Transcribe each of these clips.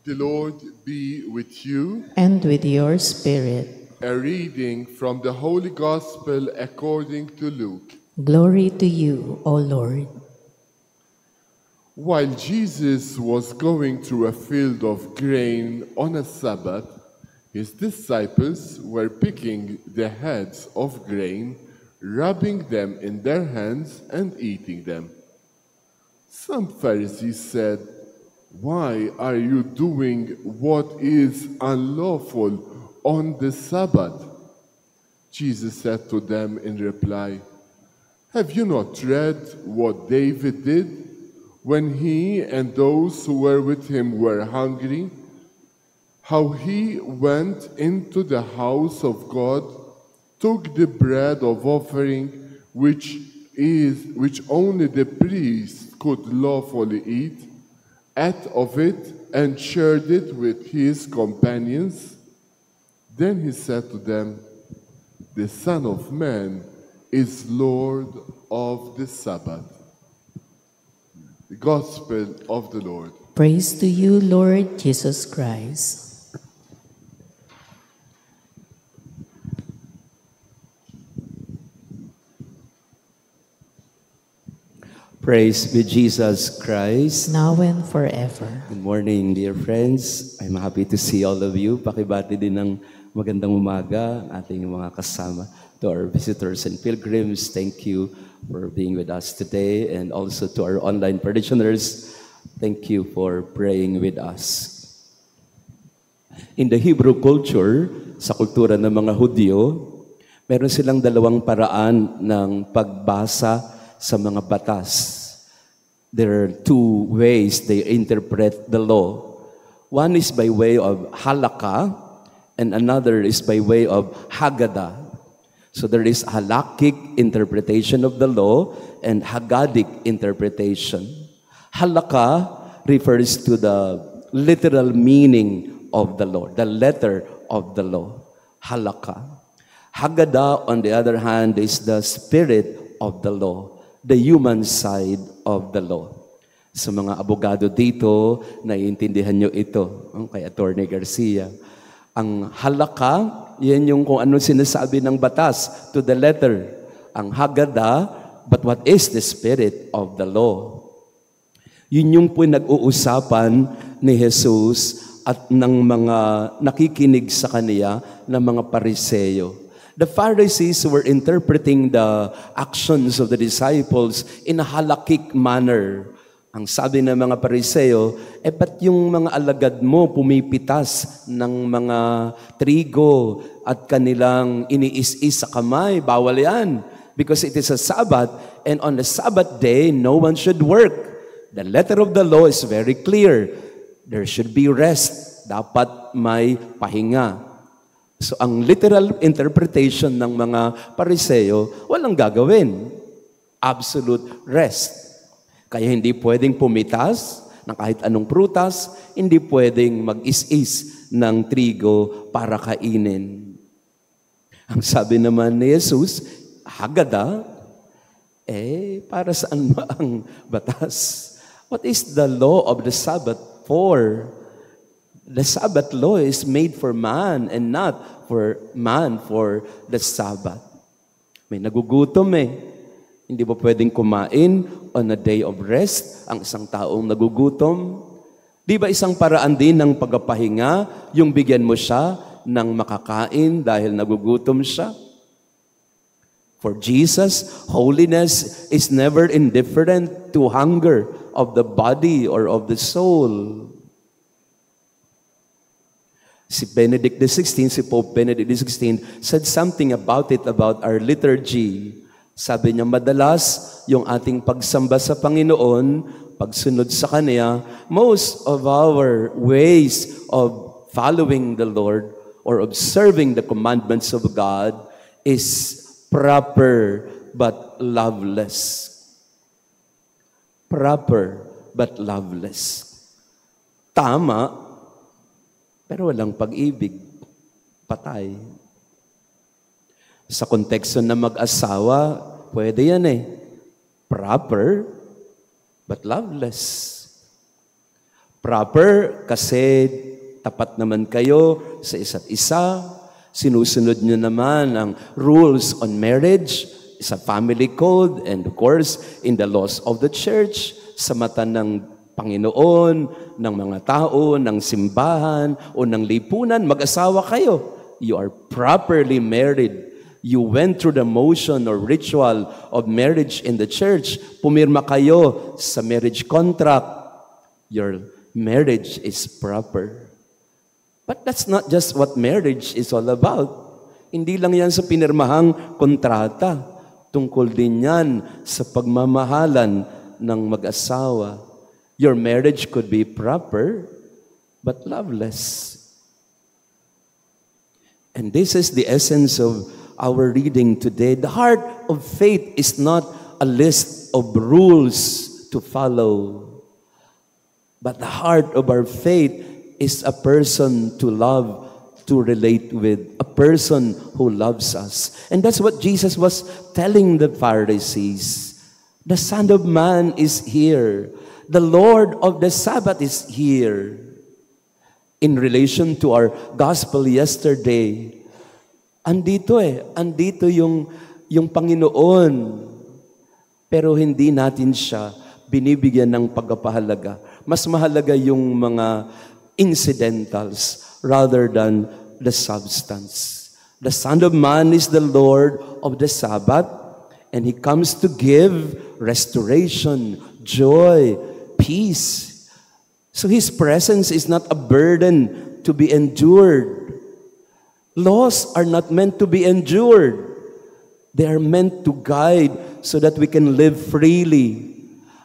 The Lord be with you. And with your spirit. A reading from the Holy Gospel according to Luke. Glory to you, O Lord. While Jesus was going through a field of grain on a Sabbath, his disciples were picking the heads of grain, rubbing them in their hands and eating them. Some Pharisees said, "Why are you doing what is unlawful on the Sabbath?" Jesus said to them in reply, "Have you not read what David did when he and those who were with him were hungry? How he went into the house of God, took the bread of offering, which only the priest could lawfully eat, ate of it, and shared it with his companions. Then he said to them, 'The Son of Man is Lord of the Sabbath.'" The Gospel of the Lord. Praise to you, Lord Jesus Christ. Praise be Jesus Christ. Now and forever. Good morning, dear friends. I'm happy to see all of you. Pakibati din ng magandang umaga ang ating mga kasama. To our visitors and pilgrims, thank you for being with us today. And also to our online parishioners, thank you for praying with us. In the Hebrew culture, sa kultura ng mga Hudyo, meron silang dalawang paraan ng pagbasa sa mga batas. There are two ways they interpret the law. One is by way of halakha, and another is by way of Haggadah. So there is halakhic interpretation of the law and Haggadic interpretation. Halakha refers to the literal meaning of the law, the letter of the law. Halakha. Haggadah, on the other hand, is the spirit of the law, the human side of the law. Sa mga abogado dito, naiintindihan nyo ito, kay Attorney Garcia. Ang halakha, yan yung kung ano sinasabi ng batas to the letter. Ang Haggadah, but what is the spirit of the law? Yun yung po nag-uusapan ni Jesus at ng mga nakikinig sa kaniya ng mga Pariseo. The Pharisees were interpreting the actions of the disciples in a halakhic manner. Ang sabi ng mga Pariseo, ba't yung mga alagad mo pumipitas ng mga trigo at kanilang iniis-is sa kamay? Bawal yan. Because it is a Sabbath, and on the Sabbath day, no one should work. The letter of the law is very clear. There should be rest. Dapat may pahinga. So ang literal interpretation ng mga Pariseo, walang gagawin. Absolute rest. Kaya hindi pwedeng pumitas ng kahit anong prutas, hindi pwedeng mag-is-is ng trigo para kainin. Ang sabi naman ni Jesus, Haggadah, para saan ba ang batas? What is the law of the Sabbath for? The Sabbath law is made for man and not for man for the Sabbath. May nagugutom Hindi ba pwedeng kumain on a day of rest ang isang taong nagugutom? Di ba isang paraan din ng pagpapahinga yung bigyan mo siya ng makakain dahil nagugutom siya? For Jesus, holiness is never indifferent to hunger of the body or of the soul. Si Benedict XVI, si Pope Benedict XVI said something about it, about our liturgy. Sabi niya, madalas yung ating pagsamba sa Panginoon, pagsunod sa Kanya, most of our ways of following the Lord or observing the commandments of God is proper but loveless. Proper but loveless. Tama, pero walang pag-ibig. Patay. Sa konteksto na mag-asawa, pwede yan Proper, but loveless. Proper kasi tapat naman kayo sa isa't isa. Sinusunod nyo naman ang rules on marriage sa family code and of course in the laws of the church sa mata ng Panginoon, ng mga tao, ng simbahan o ng lipunan. Mag-asawa kayo. You are properly married. You went through the motion or ritual of marriage in the church. Pumirma kayo sa marriage contract. Your marriage is proper. But that's not just what marriage is all about. Hindi lang yan sa pinirmahang kontrata. Tungkol din yan sa pagmamahalan ng mag-asawa. Your marriage could be proper, but loveless. And this is the essence of our reading today. The heart of faith is not a list of rules to follow, but the heart of our faith is a person to love, to relate with, a person who loves us. And that's what Jesus was telling the Pharisees. The Son of Man is here. The Lord of the Sabbath is here. In relation to our gospel yesterday, andito yung Panginoon. Pero hindi natin siya binibigyan ng pagpapahalaga. Mas mahalaga yung mga incidentals rather than the substance. The Son of Man is the Lord of the Sabbath, and He comes to give restoration, joy, peace. So His presence is not a burden to be endured. Laws are not meant to be endured. They are meant to guide so that we can live freely.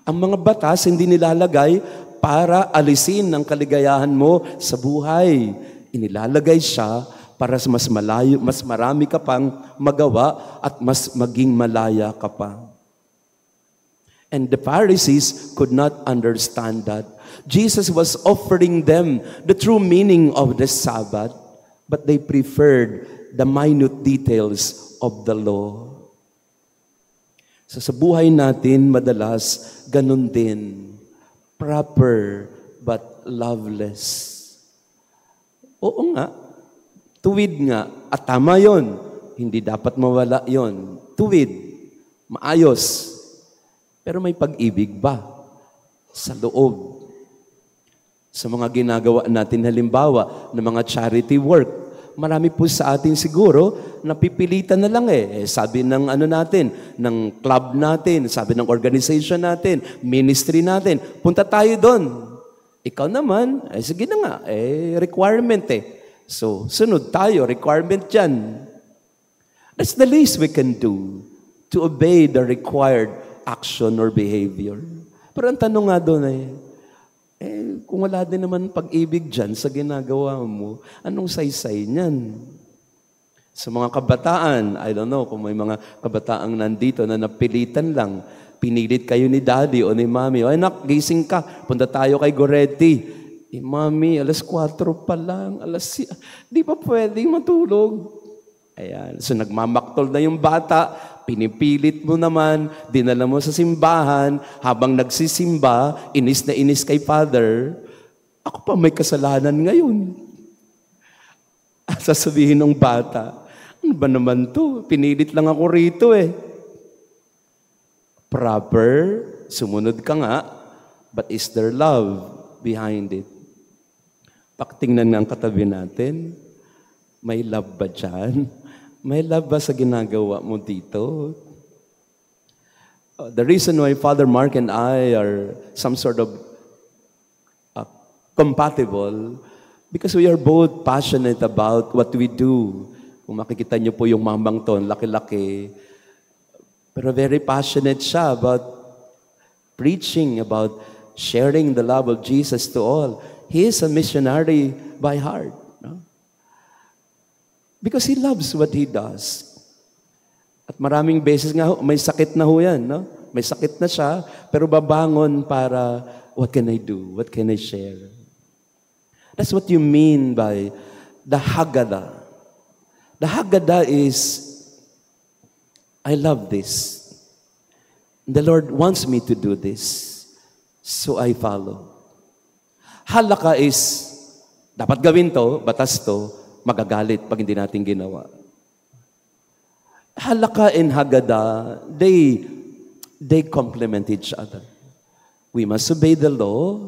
Ang mga batas hindi nilalagay para alisin ang kaligayahan mo sa buhay. Inilalagay siya para mas malayo, mas marami ka pang magawa at mas maging malaya ka pa. And the Pharisees could not understand that. Jesus was offering them the true meaning of the Sabbath, but they preferred the minute details of the law. So sa buhay natin, madalas, ganun din. Proper, but loveless. Oo nga, tuwid nga, at tama yon. Hindi dapat mawala yon. Tuwid, maayos. Pero may pag-ibig ba sa loob? Sa mga ginagawa natin, halimbawa, ng mga charity work, marami po sa atin siguro, napipilitan na lang Sabi ng natin, ng club natin, sabi ng organization natin, ministry natin, punta tayo doon. Ikaw naman, sige na nga, requirement So, sunod tayo, requirement yan. That's the least we can do to obey the required action or behavior. Pero ang tanong nga doon kung wala din naman pag-ibig dyan sa ginagawa mo, anong saysay niyan? Sa mga kabataan, I don't know kung may mga kabataang nandito na napilitan lang, pinilit kayo ni daddy o ni mami, anak, gising ka, punta tayo kay Goretti. Mami, 4:00 pa lang, di pa pwedeng matulog. Ayan, so nagmamaktol na yung bata, pinipilit mo naman, dinala mo sa simbahan, habang nagsisimba, inis na inis kay Father, ako pa may kasalanan ngayon. Sasabihin ng bata, ano ba naman to? Pinilit lang ako rito Proper, sumunod ka nga, but is there love behind it? Pakitingnan nga ang katabi natin, may love ba dyan? May love ba sa ginagawa mo dito? The reason why Father Mark and I are some sort of compatible, because we are both passionate about what we do. Kung makikita niyo po yung mamang to, laki-laki. Pero very passionate siya about preaching, about sharing the love of Jesus to all. He is a missionary by heart. Because he loves what he does. At maraming beses nga, may sakit na ho yan. May sakit na siya, pero babangon para, what can I do? What can I share? That's what you mean by the Haggadah. The Haggadah is, I love this. The Lord wants me to do this, so I follow. Halaka is, dapat gawin to, batas to, magagalit pag hindi natin ginawa. Halaka and Haggadah, they complement each other. We must obey the law,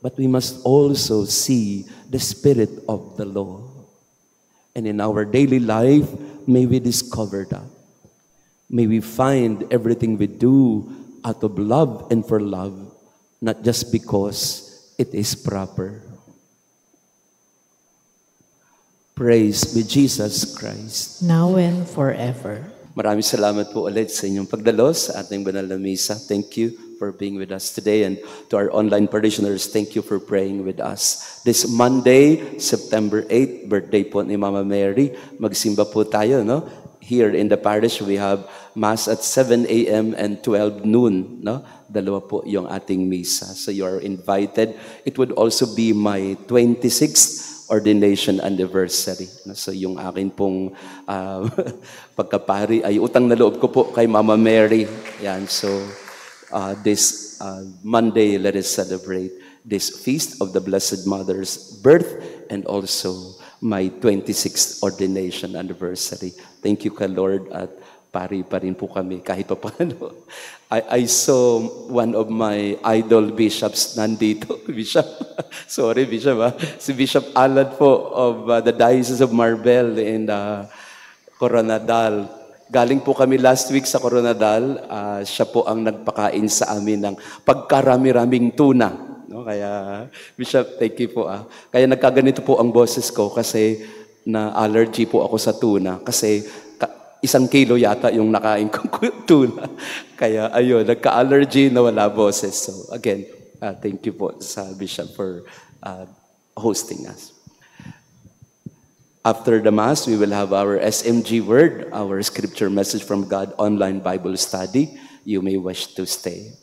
but we must also see the spirit of the law. And in our daily life, may we discover that. May we find everything we do out of love and for love, not just because it is proper. Praise be Jesus Christ. now and forever. Maraming salamat po ulit sa inyong pagdalo sa ating banal na misa. Thank you for being with us today. And to our online parishioners, thank you for praying with us. This Monday, September 8, birthday po ni Mama Mary. Magsimba po tayo, no? Here in the parish, we have Mass at 7 a.m. and 12 noon, no? Dalawa po yung ating misa. So you are invited. It would also be my 26th ordination anniversary. So yung akin pong pagkapari ay utang na loob ko po kay Mama Mary. Yan. So this Monday, let us celebrate this feast of the Blessed Mother's birth and also my 26th ordination anniversary. Thank you ka Lord at pari pa rin po kami kahit pa paano. I saw one of my idol bishops nandito. Bishop, sorry Bishop si Bishop Alan po of the Diocese of Marbel in Coronadal. Galing po kami last week sa Coronadal. Siya po ang nagpakain sa amin ng pagkarami-raming tuna. No? Kaya Bishop, thank you po. Kaya nagkaganito po ang boses ko kasi na allergy po ako sa tuna kasi 1 kilo yata yung nakain kong tuna. Kaya ayun, nagka-allergy na wala boses. So again, thank you po sa Bishop for hosting us. After the Mass, we will have our SMG Word, our Scripture Message from God online Bible study. You may wish to stay.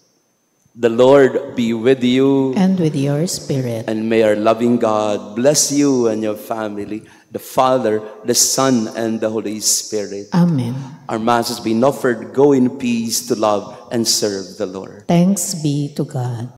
The Lord be with you. And with your spirit. And may our loving God bless you and your family, the Father, the Son, and the Holy Spirit. Amen. Our Mass has been offered. Go in peace to love and serve the Lord. Thanks be to God.